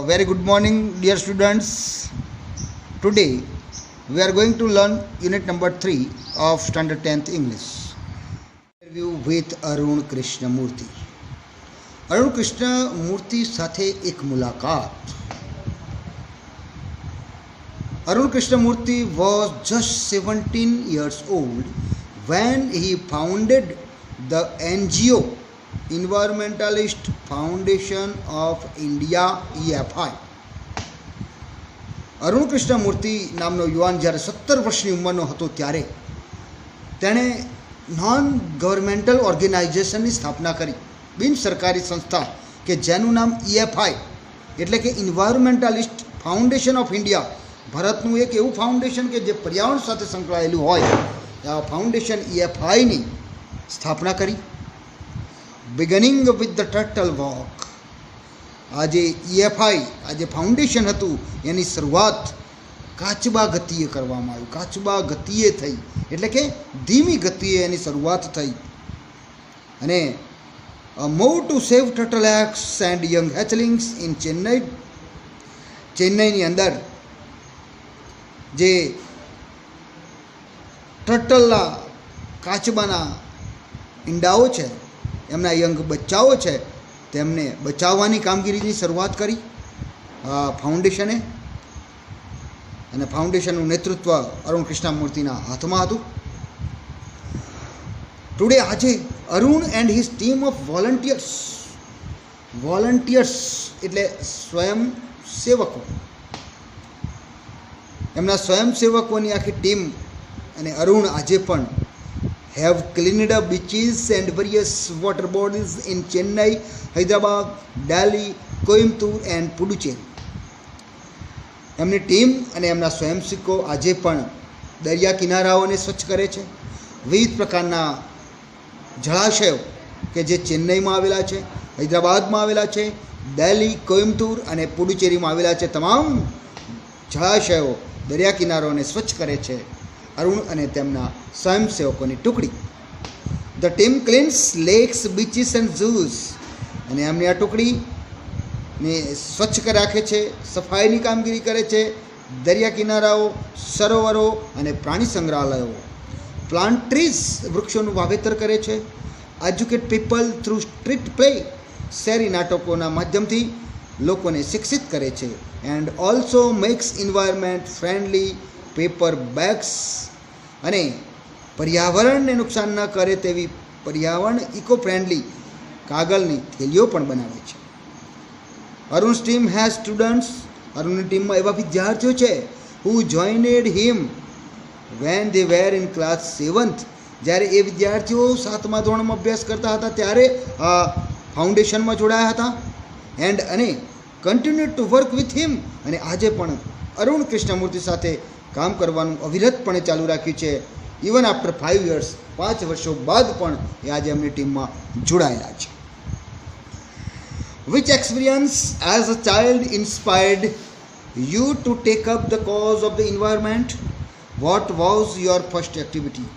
Very good morning, dear students. Today we are going to learn unit number 3 of standard 10th English. Interview with Arun Krishnamurthy. Arun Krishnamurthy સાથે એક મુલાકાત. Arun Krishnamurthy was just 17 years old when he founded the NGO Environmentalist Foundation of India EFI. Arun Krishnamurthy નામનો યુવાન જ્યારે 17 વર્ષની ઉંમરનો હતો ત્યારે તેણે નોન ગવર્મેન્ટલ ઓર્ગેનાઇઝેશનની સ્થાપના કરી, બિન સરકારી સંસ્થા કે જેનું નામ EFI એટલે કે એન્વાયરમેન્ટાલિસ્ટ ફાઉન્ડેશન ઓફ ઇન્ડિયા, ભારતનું એક એવું ફાઉન્ડેશન કે જે પર્યાવરણ સાથે સંકળાયેલું હોય, આ ફાઉન્ડેશન EFIની સ્થાપના કરી. Beginning with the turtle walk. આ જે EFI, આ જે ફાઉન્ડેશન હતું એની શરૂઆત કાચબા ગતિએ કરવામાં આવ્યું. કાચબા ગતિએ થઈ એટલે કે ધીમી ગતિએ એની શરૂઆત થઈ અને move to save turtle eggs and young hatchlings in ચેન્નઈની અંદર જે ટર્ટલના કાચબાના ઈંડાઓ છે, એમના યંગ બચ્ચાઓ છે, તેમને બચાવવાની કામગીરીની શરૂઆત કરી ફાઉન્ડેશને. અને ફાઉન્ડેશનનું નેતૃત્વ અરુણ કૃષ્ણમૂર્તિના હાથમાં હતું. ટુડે આજે Arun and his team of volunteers એટલે સ્વયંસેવકો, એમના સ્વયંસેવકોની આખી ટીમ અને અરુણ આજે પણ have cleaned up beaches and various water bodies in Chennai, Hyderabad, Delhi, Coimbatore and Puducherry. એમની ટીમ અને એમના સ્વયંસેવકો આજે પણ દરિયા કિનારાઓને સ્વચ્છ કરે છે. વિવિધ પ્રકારના જળાશયો કે જે ચેન્નઈમાં આવેલા છે, હૈદરાબાદમાં આવેલા છે, દિલ્હી, કોઇમ્બતુર અને પુડુચેરીમાં આવેલા છે, તમામ જળાશયો, દરિયા કિનારાઓને સ્વચ્છ કરે છે અરુણ અને તેમના સ્વયંસેવકોની ટુકડી. The team cleans lakes, beaches and zoos. અને એમની આ ટુકડીને સ્વચ્છ રાખે છે, સફાઈની કામગીરી કરે છે, દરિયા કિનારાઓ, સરોવરો અને પ્રાણી સંગ્રહાલયો. પ્લાન્ટ ટ્રીઝ, વૃક્ષોનું વાવેતર કરે છે. Educate people through street play, શહેરી નાટકોના માધ્યમથી લોકોને શિક્ષિત કરે છે. And also makes environment friendly paper bags, અને પર્યાવરણને નુકસાન ન કરે તેવી પર્યાવરણ ઇકો ફ્રેન્ડલી કાગળની થેલીઓ પણ બનાવે છે. Arun's team has students. અરુણની ટીમમાં એવા વિદ્યાર્થીઓ છે who joined him when they were in class 7th. જ્યારે એ વિદ્યાર્થીઓ 7મા ધોરણમાં અભ્યાસ કરતા હતા ત્યારે આ ફાઉન્ડેશનમાં જોડાયા હતા. અને continue to work with him. અને આજે પણ અરુણ કૃષ્ણમૂર્તિ સાથે કામ કરવાનું અવિરતપણે ચાલુ રાખ્યું છે. ઇવન આફ્ટર 5 years, 5 વર્ષો બાદ પણ એ આજે એમની ટીમમાં જોડાયેલા છે. Which experience as a child inspired you to take up the cause of the environment? What was your first activity?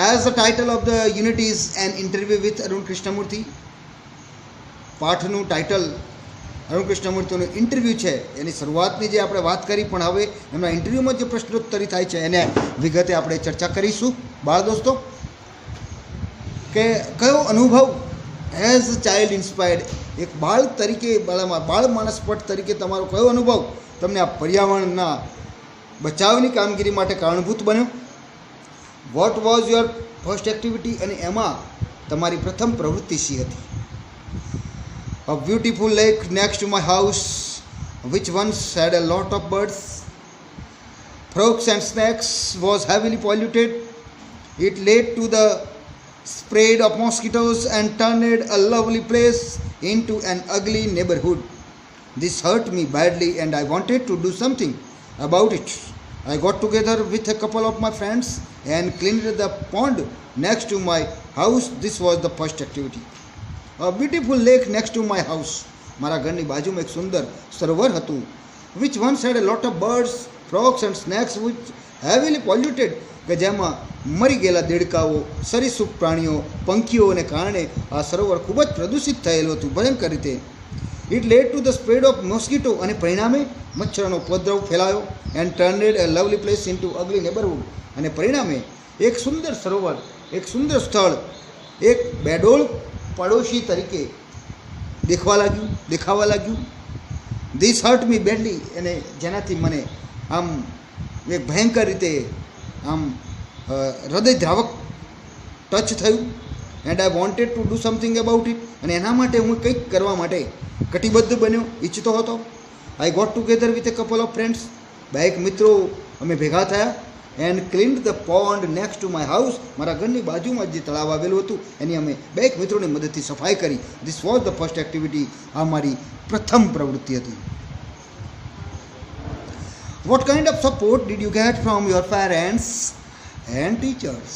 As the title of the unit is an interview with Arun Krishnamurthy. પાઠનું title Arun કૃષ્ણમૂર્તિનું interview છે. એની શરૂઆતની જે આપણે વાત કરી, પણ હવે એમના ઇન્ટરવ્યૂમાં જે પ્રશ્નોત્તરી થાય છે એને વિગતે આપણે ચર્ચા કરીશું. બાળ દોસ્તો, કે કયો અનુભવ એઝ ચાઇલ્ડ ઇન્સ્પાયર્ડ, એક બાળ તરીકે, બાળ માનસપટ તરીકે તમારો કયો અનુભવ તમને આ પર્યાવરણના બચાવની કામગીરી માટે કારણભૂત બન્યો? Vote was your first activity, અને એમાં તમારી પ્રથમ પ્રવૃત્તિ શી હતી? A beautiful lake next to my house, which once had a lot of birds, frogs and snakes, was heavily polluted. It led to the spread of mosquitoes and turned a lovely place into an ugly neighborhood. This hurt me badly and I wanted to do something about it. I got together with a couple of my friends and cleaned the pond next to my house. This was the first activity. A beautiful lake next to my house. મારા ઘરની બાજુમાં એક સુંદર સરોવર હતું. which once had a lot of birds, frogs and snakes which heavily polluted, કે જેમાં મરી ગયેલા દેડકાઓ, સરીસૃપ પ્રાણીઓ, પંખીઓને કારણે આ સરોવર ખૂબ જ પ્રદૂષિત થયેલું હતું ભયંકર રીતે. It led to the spread of mosquito, અને પરિણામે મચ્છરનો ઉપદ્રવ ફેલાયો. And turned a lovely place into ugly neighbourhood, અને પરિણામે એક સુંદર સરોવર, એક સુંદર સ્થળ એક બેડોળ પડોશી તરીકે દેખાવા લાગ્યું. ધીસ હર્ટ મી બેડલી, અને જેનાથી મને આમ એક ભયંકર રીતે આમ હૃદયદ્રાવક ટચ થયું. And I wanted to do something about it, અને એના માટે હું કંઈક કરવા માટે કટિબદ્ધ બન્યો, ઈચ્છતો હતો. I got together with a couple of friends, બે એક મિત્રો અમે ભેગા થયા. And cleaned the pond next to my house, મારા ઘરની બાજુમાં જે તળાવ આવેલું હતું એની અમે બે એક મિત્રોની મદદથી સફાઈ કરી. This was the first activity, આ મારી પ્રથમ પ્રવૃત્તિ હતી. What kind of support did you get from your parents and teachers?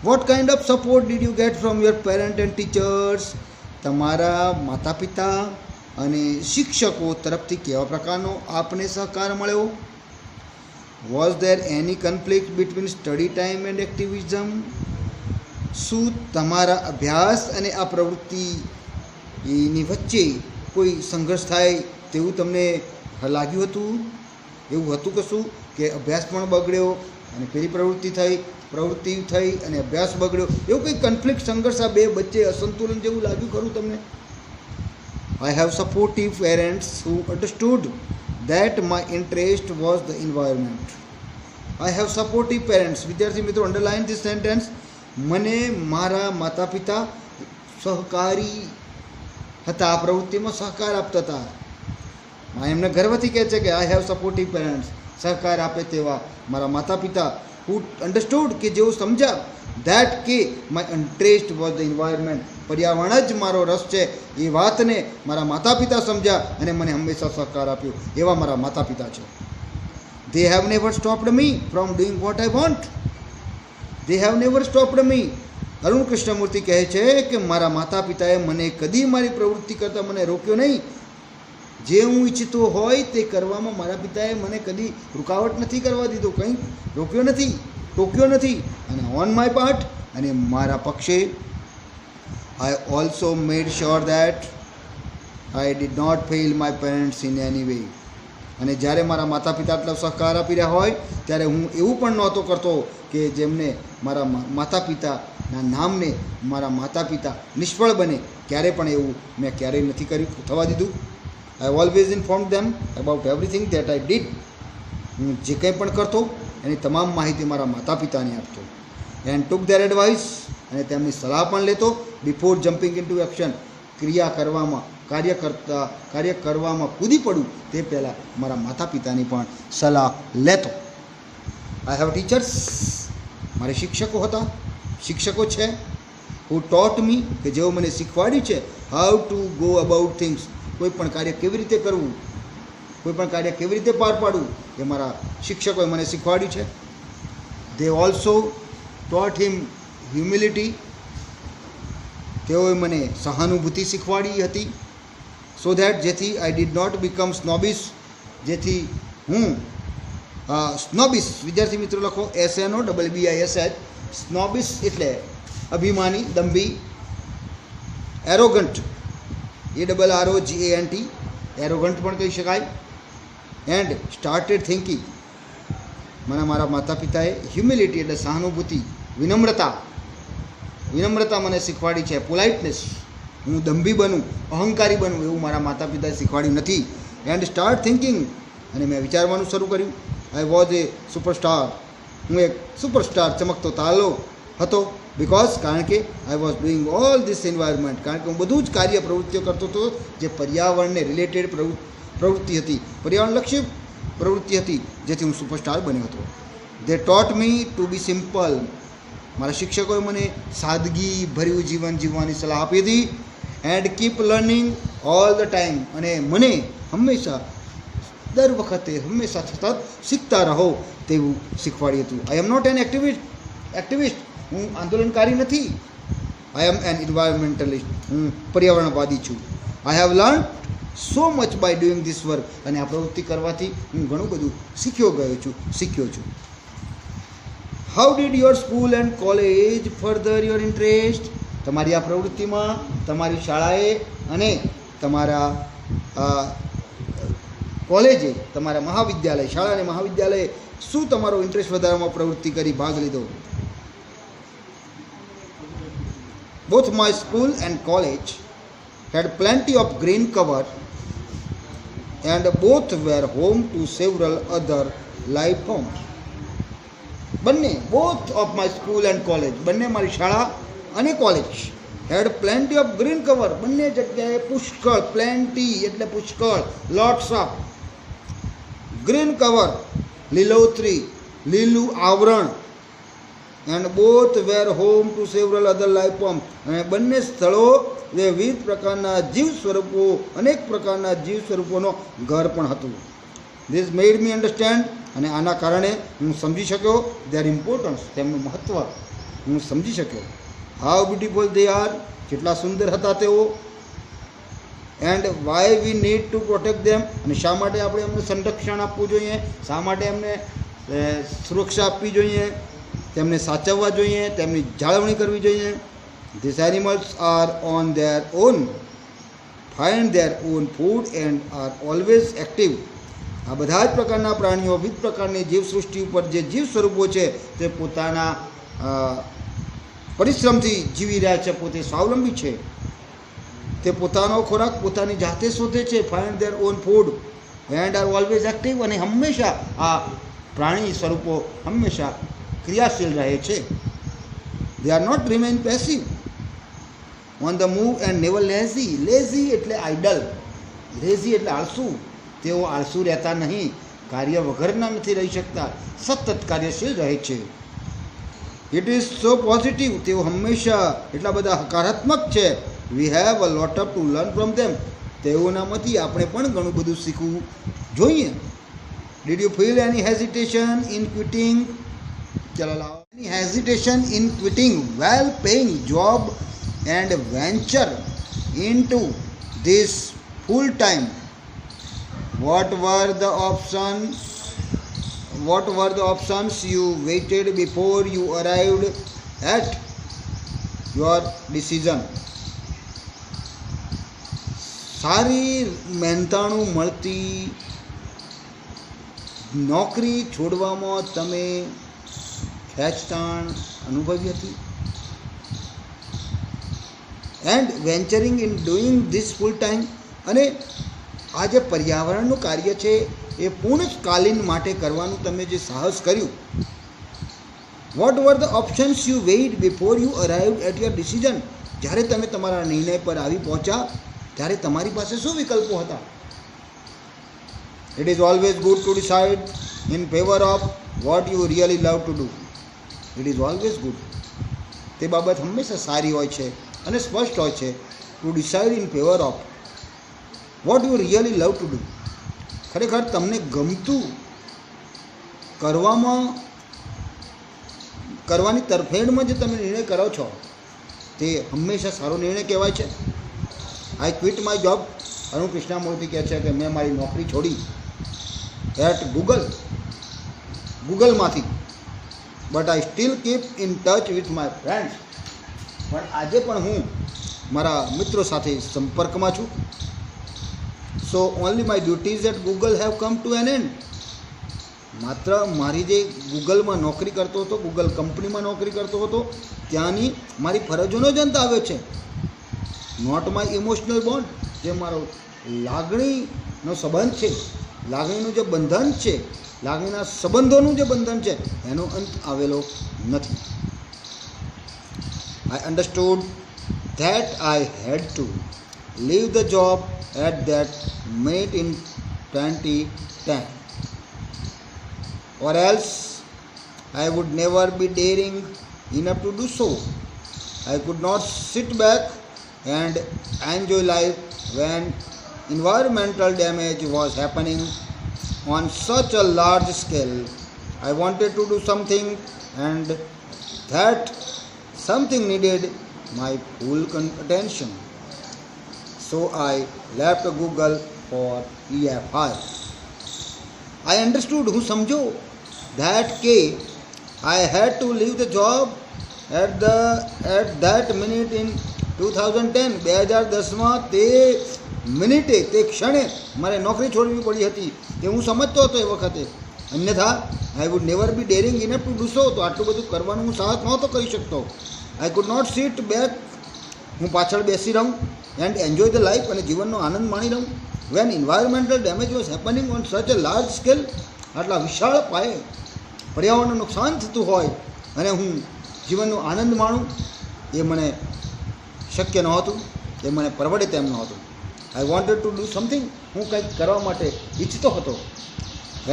What kind of support did you get from your parent and teachers? તમારા માતા પિતા અને શિક્ષકો તરફથી કેવા પ્રકારનો આપને સહકાર મળ્યો? Was there any conflict between study time and activism? શું તમારા અભ્યાસ અને આ પ્રવૃત્તિની વચ્ચે કોઈ સંઘર્ષ થાય તેવું તમને લાગ્યું હતું? એવું હતું કે શું કે અભ્યાસ પણ બગડ્યો અને પેલી પ્રવૃત્તિ થઈ અને અભ્યાસ બગડ્યો, એવું કંઈ કન્ફ્લિક્ટ, સંઘર્ષ આ બે વચ્ચે અસંતુલન જેવું લાગ્યું ખરું તમને? I have supportive parents who understood that my interest was the environment. I have supportive parents. વિદ્યાર્થી મિત્રો, અંડરલાઇન ધીસ સેન્ટેન્સ. મને મારા માતા પિતા સહકારી હતા, આ પ્રવૃત્તિમાં સહકાર આપતા હતા. એમને ગર્વથી કહે છે કે આઈ હેવ સપોર્ટિવ પેરેન્ટ્સ, સહકાર આપે તેવા મારા માતા પિતા. હુ અન્ડરસ્ટુડ, કે જેઓ સમજ્યા, ધેટ કે my interest was the environment, પર્યાવરણ જ મારો રસ છે, એ વાતને મારા માતા પિતા સમજ્યા અને મને હંમેશા સહકાર આપ્યો. એવા મારા માતા પિતા છે. They have never stopped me from doing what I want. They have never stopped me. Arun Krishnamurthy કહે છે કે મારા માતા પિતાએ મને કદી મારી પ્રવૃત્તિ કરતાં મને રોક્યો નહીં. જે હું ઈચ્છતો હોય તે કરવામાં મારા પિતાએ મને કદી રૂકાવટ નથી કરવા દીધો, કંઈ ટોક્યો નથી. અને ઓન માય પાર્ટ, અને મારા પક્ષે, I also made sure that I did not fail my parents in any way. અને જ્યારે મારા માતા પિતા આટલો સહકાર આપી રહ્યા હોય ત્યારે હું એવું પણ નહોતો કરતો કે જેમને મારા માતા પિતાના નામને મારા માતા પિતા નિષ્ફળ બને, ક્યારે પણ એવું મેં ક્યારેય નથી થવા દીધું. I always informed them about everything that I did. હું જે કંઈ પણ કરતો એની તમામ માહિતી મારા માતા પિતાને આપતો. એન્ડ ટુક ધેર એડવાઇસ, અને તેમની સલાહ પણ લેતો. બિફોર જમ્પિંગ ઇન્ટુ એક્શન, કાર્ય કરવામાં કૂદી પડું તે પહેલાં મારા માતા પિતાની પણ સલાહ લેતો. આઈ હેવ ટીચર્સ, મારે શિક્ષકો છે. હુ ટોટ મી, કે જેઓ મને શીખવાડ્યું છે how to go about things, કોઈ પણ કાર્ય કેવી રીતે કરવું, કોઈ પણ કાર્ય કેવી રીતે પાર પાડવું, એ મારા શિક્ષકોએ મને શીખવાડ્યું છે. દે ઓલ્સો ટોટ હિમ હ્યુમિલિટી, તેઓએ મને સહાનુભૂતિ શીખવાડી હતી. સો ધેટ, જેથી આઈ ડીડ નોટ બીકમ સ્નોબિશ, જેથી હું સ્નોબિશ, વિદ્યાર્થી મિત્રો લખો SNOBBISH. સ્નોબિશ એટલે અભિમાની, દંભી. એરોગન્ટ, ARROGANT, એરોગન્ટ પણ કહી શકાય. એન્ડ સ્ટાર્ટેડ થિંકિંગ, મને મારા માતા પિતાએ હ્યુમિલિટી એટલે સહાનુભૂતિ, વિનમ્રતા મને શીખવાડી છે. પોલાઇટનેસ, હું દંભી બનું, અહંકારી બનું એવું મારા માતા પિતાએ શીખવાડ્યું નથી. એન્ડ સ્ટાર્ટ થિંકિંગ, અને મેં વિચારવાનું શરૂ કર્યું. આઈ વોઝ એ સુપરસ્ટાર, હું એક સુપરસ્ટાર, ચમકતો તાલો હતો. કારણ કે I was doing all this environment, કારણ કે હું બધું જ પ્રવૃત્તિઓ કરતો હતો જે પર્યાવરણને રિલેટેડ પ્રવૃત્તિ હતી, પર્યાવરણલક્ષી પ્રવૃત્તિ હતી, જેથી હું સુપરસ્ટાર બન્યો હતો. દે ટોટ મી ટુ બી સિમ્પલ, મારા શિક્ષકોએ મને સાદગી ભર્યું જીવન જીવવાની સલાહ આપી હતી. And keep learning all the time, અને મને હંમેશા દર વખતે હંમેશા સતત શીખતા રહો તેવું શીખવાડ્યું હતું. આઈ એમ નોટ એન એક્ટિવિસ્ટ, હું આંદોલનકારી નથી. આઈ એમ એન એન્વાયરમેન્ટલિસ્ટ, હું પર્યાવરણવાદી છું. I have learn so much bye doing this work, અને આ પ્રવૃત્તિ કરવાથી હું ઘણું બધું શીખ્યો છું. How did your school and college further your interest? તમારી આ પ્રવૃત્તિમાં તમારી શાળાએ અને તમારા કોલેજે, તમારા મહાવિદ્યાલય, શાળા અને મહાવિદ્યાલયે શું તમારો ઇન્ટરેસ્ટ વધારવામાં પ્રવૃત્તિ કરી, ભાગ લીધો? Both my school and college had plenty of green cover and both were home to several other life forms. બંને, both of my school and college, બંને મારી શાળા અને college, had plenty of green cover, બંને જગ્યાએ પુષ્કળ, plenty એટલે પુષ્કળ, lots of green cover, લીલોતરી, લીલું આવરણ, and both were home to several other life forms, અને બંને સ્થળો જે વિવિધ પ્રકારના જીવ સ્વરૂપો, અનેક પ્રકારના જીવ સ્વરૂપોનો ઘર પણ હતું. ધીસ મેડ મી અન્ડરસ્ટેન્ડ, અને આના કારણે હું સમજી શક્યો ધેર ઇમ્પોર્ટન્સ, તેમનું મહત્ત્વ હું સમજી શક્યો. હાઉ બ્યુટીફુલ દે આર, કેટલા સુંદર હતા તેઓ. And why we need to protect them, અને શા માટે આપણે એમને સંરક્ષણ આપવું જોઈએ, શા માટે એમને સુરક્ષા આપવી જોઈએ, તેમને સાચવવા જોઈએ, તેમની જાળવણી કરવી જોઈએ. This animals are on there on, find their own food and are always active. આ બધા જ પ્રકારના પ્રાણીઓ, વિવિધ પ્રકારની જીવસૃષ્ટિ ઉપર જે જીવ સ્વરૂપો છે તે પોતાના પરિશ્રમથી જીવી રહ્યા છે, પોતે સ્વાવલંબી છે, તે પોતાનો ખોરાક પોતાની જાતે શોધે છે. Find their own food and are always active, અને હંમેશા આ પ્રાણી સ્વરૂપો હંમેશા ક્રિયાશીલ રહે છે. They are not remain passive on the move and never lazy. Lazy એટલે આઇડલ, લેઝી એટલે આળસુ. તેઓ આળસુ રહેતા નહીં, કાર્ય વગરના નથી રહી શકતા, સતત કાર્યશીલ રહે છે. ઇટ ઇઝ સો પોઝિટિવ, તેઓ હંમેશા એટલા બધા હકારાત્મક છે. We have a lot of to learn from them, તેઓનામાંથી આપણે પણ ઘણું બધું શીખવું જોઈએ. Did you feel any hesitation in quitting, ચલો લાવો, any hesitation in quitting well paying job and venture in to this full time? What were the options you waited before you arrived at your decision? સારી મહેનતાણું મળતી નોકરી છોડવામાં તમે ખેંચતાણ અનુભવી હતી? And venturing in doing this full time, અને આ જે પર્યાવરણનું કાર્ય છે એ પૂર્ણકાલીન માટે કરવાનું તમે જે સાહસ કર્યું. What were the options you weigh before you arrived at your decision? જ્યારે તમે તમારા નિર્ણય પર આવી પહોંચ્યા ત્યારે તમારી પાસે શું વિકલ્પો હતા? It is always good to decide in favour of what you really love to do. It is always good, તે બાબત હંમેશા સારી હોય છે અને સ્પષ્ટ હોય છે. To decide in favour of what you really love to do, ખરેખર તમને ગમતું કરવાની તરફેણમાં જે તમે નિર્ણય કરો છો તે હંમેશા સારો નિર્ણય કહેવાય છે. I quit my job, Arun Krishnamurthy કહે છે કે મેં મારી નોકરી છોડી એટ ગૂગલમાંથી, but I still keep in touch with my friends. પણ આજે પણ હું મારા મિત્રો સાથે સંપર્કમાં છું. So only my duties at Google have come to an end. માત્ર મારી જે ગૂગલમાં નોકરી કરતો હતો, ગૂગલ કંપનીમાં નોકરી કરતો હતો, ત્યાંની મારી ફરજોનો જ અંત આવ્યો છે. નોટ માય ઇમોશનલ બોન્ડ, જે મારો લાગણીનો સંબંધ છે, લાગણીનું જે બંધન છે, લાગણીના સંબંધોનું જે બંધન છે એનો અંત આવેલો નથી. I understood that I had to leave the job at that minute in 2010, or else I would never be daring enough to do so. I could not sit back and enjoy life when environmental damage was happening on such a large scale. I wanted to do something, and that something needed my full attention. So I left Google for EFI. I understood, હું સમજો, that કે I had to leave the job at that minute in 2010 2010માં તે મિનિટે તે ક્ષણે મારે નોકરી છોડવી પડી હતી તે હું સમજતો હતો એ વખતે. અન્યથા I would never be daring enough to do so. તો આટલું બધું કરવાનું હું સાહસ નહોતો કરી શકતો. I could not sit back. હું પાછળ બેસી રહું એન્ડ એન્જોય ધ લાઈફ, અને જીવનનો આનંદ માણી રહું. When environmental damage was happening on such a large scale. આટલા વિશાળ પાયે પર્યાવરણનું નુકસાન થતું હોય અને હું જીવનનો આનંદ માણું, એ મને શક્ય નહોતું, એ મને પરવડે તેમ નહોતું. I wanted to do something. હું કંઈક કરવા માટે ઈચ્છતો હતો.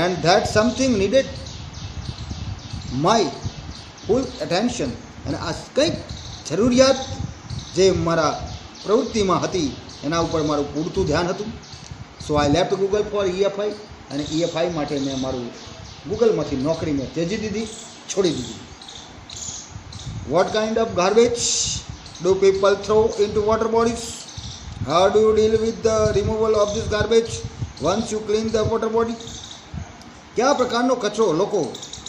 And that something needed my full attention. અને આ કંઈક જરૂરિયાત જે મારા પ્રવૃત્તિમાં હતી એના ઉપર મારું પૂરતું ધ્યાન હતું. So I left Google for EFI. અને EFI માટે મેં મારું ગૂગલમાંથી નોકરી મેં ત્યજી દીધી, છોડી દીધી. What kind of garbage do people throw into water bodies? How do you deal with the removal of this garbage once you clean the water body? કયા પ્રકારનો કચરો લોકો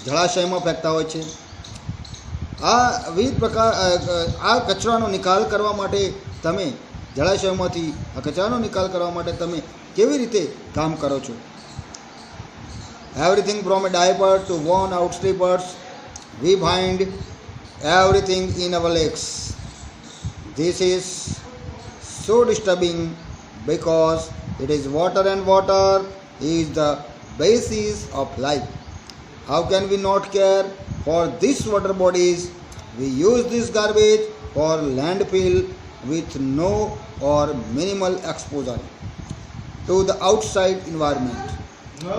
જળાશયમાં ફેંકતા હોય છે? આ કચરાનો નિકાલ કરવા માટે તમે જળાશયમાંથી આ કચરાનો નિકાલ કરવા માટે તમે કેવી રીતે કામ કરો છો? Everything from a diaper to worn out slippers, we find everything in our lakes. This is so disturbing because it is water, and water is the basis of life. How can we not care for these water bodies? We use this garbage for landfill with no or minimal exposure to the outside environment.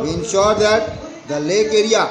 We ensure that the lake area